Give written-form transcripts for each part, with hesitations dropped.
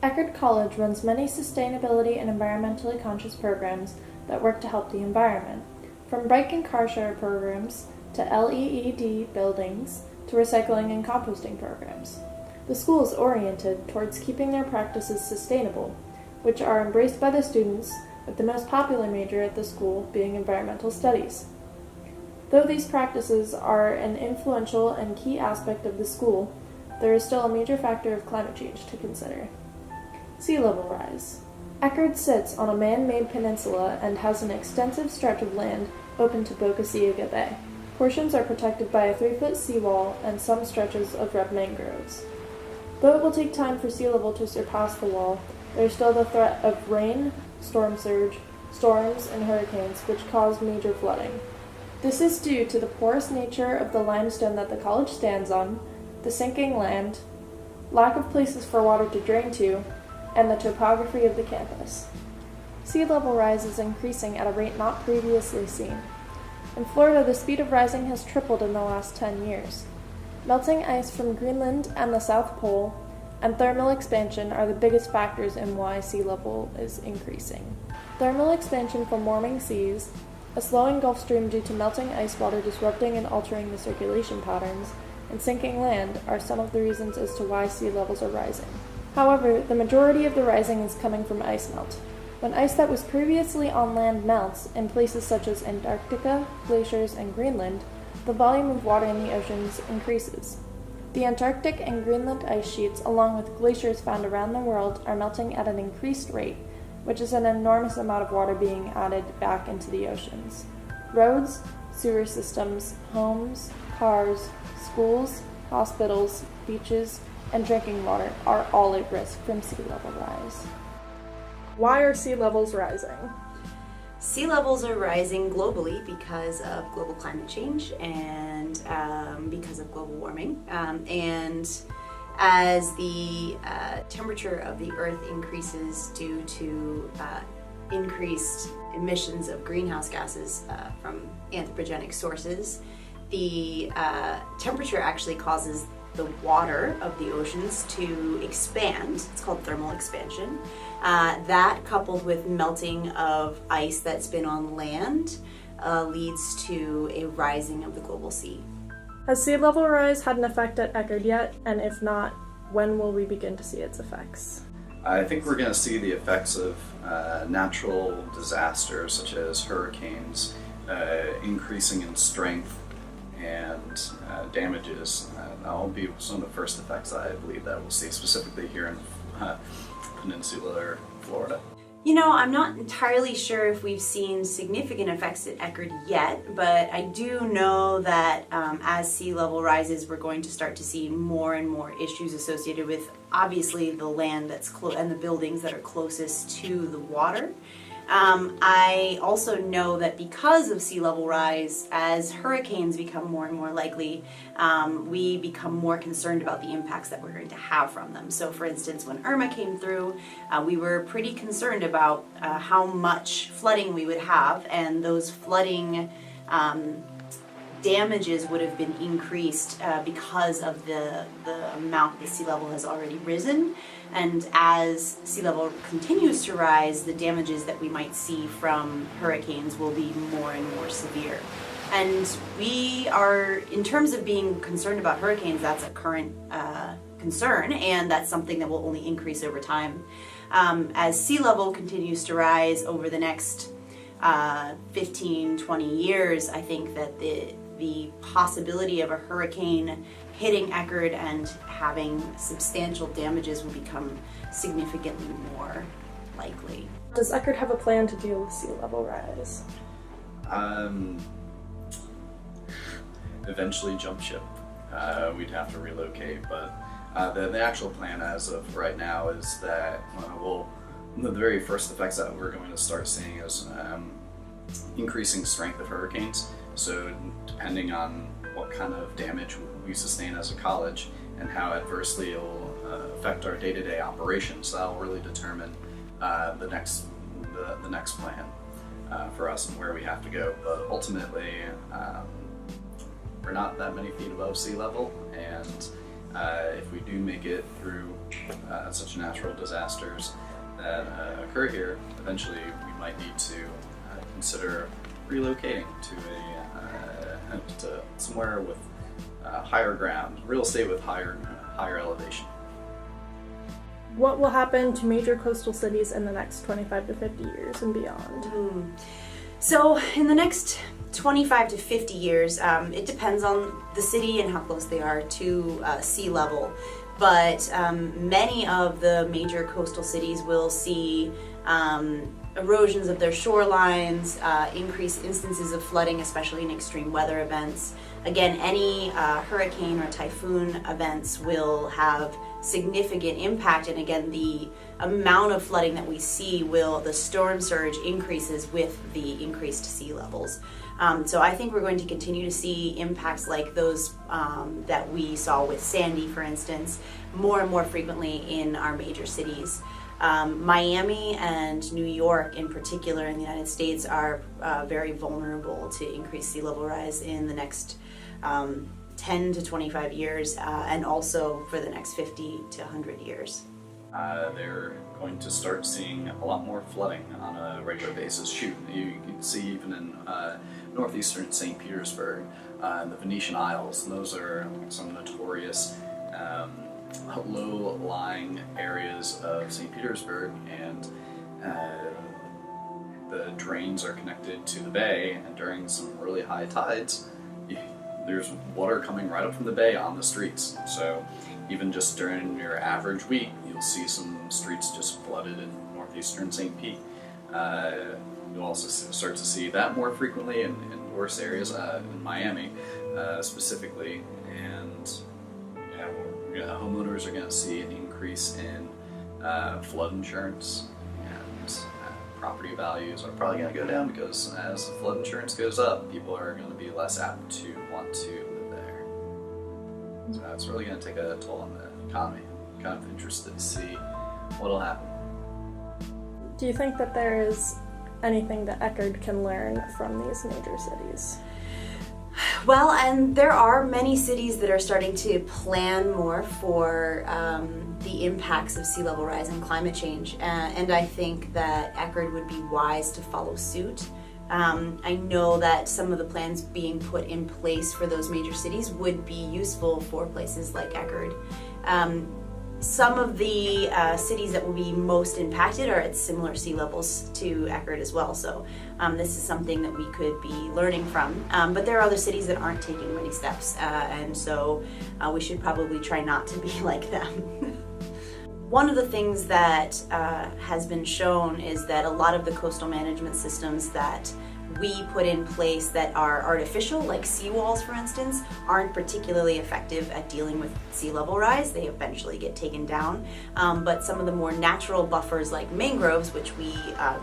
Eckerd College runs many sustainability and environmentally conscious programs that work to help the environment, from bike and car share programs to LEED buildings to recycling and composting programs. The school is oriented towards keeping their practices sustainable, which are embraced by the students, with the most popular major at the school being environmental studies. Though these practices are an influential and key aspect of the school, there is still a major factor of climate change to consider. Sea level rise. Eckerd sits on a man-made peninsula and has an extensive stretch of land open to Boca Ciega Bay. Portions are protected by a 3-foot seawall and some stretches of red mangroves. Though it will take time for sea level to surpass the wall, there is still the threat of rain, storm surge, storms, and hurricanes which cause major flooding. This is due to the porous nature of the limestone that the college stands on, the sinking land, lack of places for water to drain to, and the topography of the campus. Sea level rise is increasing at a rate not previously seen. In Florida, the speed of rising has tripled in the last 10 years. Melting ice from Greenland and the South Pole and thermal expansion are the biggest factors in why sea level is increasing. Thermal expansion from warming seas, a slowing Gulf Stream due to melting ice water disrupting and altering the circulation patterns, and sinking land are some of the reasons as to why sea levels are rising. However, the majority of the rising is coming from ice melt. When ice that was previously on land melts in places such as Antarctica, glaciers, and Greenland, the volume of water in the oceans increases. The Antarctic and Greenland ice sheets, along with glaciers found around the world, are melting at an increased rate, which is an enormous amount of water being added back into the oceans. Roads, sewer systems, homes, cars, schools, hospitals, beaches, and drinking water are all at risk from sea level rise. Why are sea levels rising? Sea levels are rising globally because of global climate change and because of global warming. And as the temperature of the Earth increases due to increased emissions of greenhouse gases from anthropogenic sources, the temperature actually causes the water of the oceans to expand. It's called thermal expansion. That, coupled with melting of ice that's been on land, leads to a rising of the global sea. Has sea level rise had an effect at Eckerd yet? And if not, when will we begin to see its effects? I think we're going to see the effects of natural disasters such as hurricanes increasing in strength and damages. That'll be some of the first effects I believe that we'll see, specifically here in peninsular Florida. You know, I'm not entirely sure if we've seen significant effects at Eckerd yet, but I do know that as sea level rises, we're going to start to see more and more issues associated with, obviously, the land that's and the buildings that are closest to the water. I also know that because of sea level rise, as hurricanes become more and more likely, we become more concerned about the impacts that we're going to have from them. So for instance, when Irma came through, we were pretty concerned about how much flooding we would have, and those flooding damages would have been increased because of the amount the sea level has already risen. And as sea level continues to rise, the damages that we might see from hurricanes will be more and more severe. And we are, in terms of being concerned about hurricanes, that's a current concern, and that's something that will only increase over time. As sea level continues to rise over the next 15, 20 years, I think that the possibility of a hurricane hitting Eckerd and having substantial damages will become significantly more likely. Does Eckerd have a plan to deal with sea level rise? Eventually jump ship. We'd have to relocate, but the actual plan as of right now is that the very first effects that we're going to start seeing is increasing strength of hurricanes. So depending on what kind of damage we sustain as a college and how adversely it will affect our day-to-day operations, that will really determine the next plan for us and where we have to go. But ultimately, we're not that many feet above sea level, and if we do make it through such natural disasters that occur here, eventually we might need to consider relocating to somewhere with higher ground, real estate with higher elevation. What will happen to major coastal cities in the next 25 to 50 years and beyond? So in the next 25 to 50 years, it depends on the city and how close they are to sea level. But many of the major coastal cities will see erosions of their shorelines, increased instances of flooding, especially in extreme weather events. Again, any hurricane or typhoon events will have significant impact, and again, the amount of flooding that we see the storm surge increases with the increased sea levels. So I think we're going to continue to see impacts like those that we saw with Sandy, for instance, more and more frequently in our major cities. Miami and New York in particular in the United States are very vulnerable to increased sea level rise in the next 10 to 25 years and also for the next 50 to 100 years. They're going to start seeing a lot more flooding on a regular basis. You can see even in northeastern St. Petersburg, the Venetian Isles, and those are some notorious low-lying areas of St. Petersburg, and the drains are connected to the bay, and during some really high tides, there's water coming right up from the bay on the streets. So even just during your average week, you'll see some streets just flooded in northeastern St. Pete. You'll also start to see that more frequently in worse areas, in Miami specifically, and homeowners are going to see an increase in flood insurance, and property values are probably going to go down because as flood insurance goes up, people are going to be less apt to want to live there. So it's really going to take a toll on the economy. I'm kind of interested to see what'll happen. Do you think that there is anything that Eckerd can learn from these major cities? Well, and there are many cities that are starting to plan more for the impacts of sea level rise and climate change, and I think that Eckerd would be wise to follow suit. I know that some of the plans being put in place for those major cities would be useful for places like Eckerd. Some of the cities that will be most impacted are at similar sea levels to Eckerd as well, so this is something that we could be learning from. But there are other cities that aren't taking many steps, and so we should probably try not to be like them. One of the things that has been shown is that a lot of the coastal management systems that we put in place that are artificial, like seawalls for instance, aren't particularly effective at dealing with sea level rise. They eventually get taken down. But some of the more natural buffers like mangroves, which we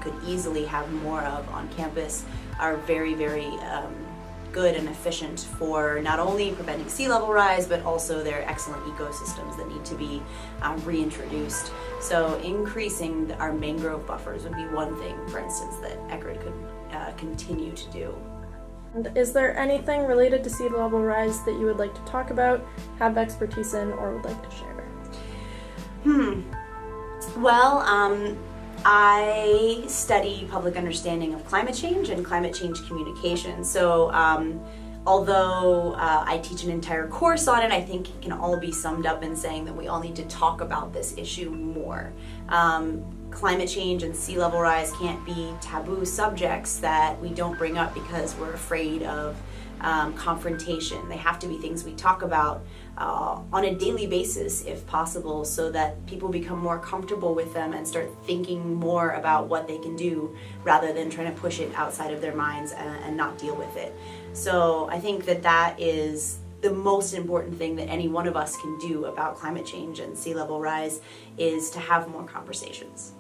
could easily have more of on campus, are very, very good and efficient for not only preventing sea level rise, but also they're excellent ecosystems that need to be reintroduced. So increasing our mangrove buffers would be one thing, for instance, that Eckerd could continue to do. And is there anything related to sea level rise that you would like to talk about, have expertise in, or would like to share? Well, I study public understanding of climate change and climate change communication. So although I teach an entire course on it, I think it can all be summed up in saying that we all need to talk about this issue more. Climate change and sea level rise can't be taboo subjects that we don't bring up because we're afraid of confrontation. They have to be things we talk about on a daily basis if possible, so that people become more comfortable with them and start thinking more about what they can do rather than trying to push it outside of their minds and not deal with it. So I think that that is the most important thing that any one of us can do about climate change and sea level rise, is to have more conversations.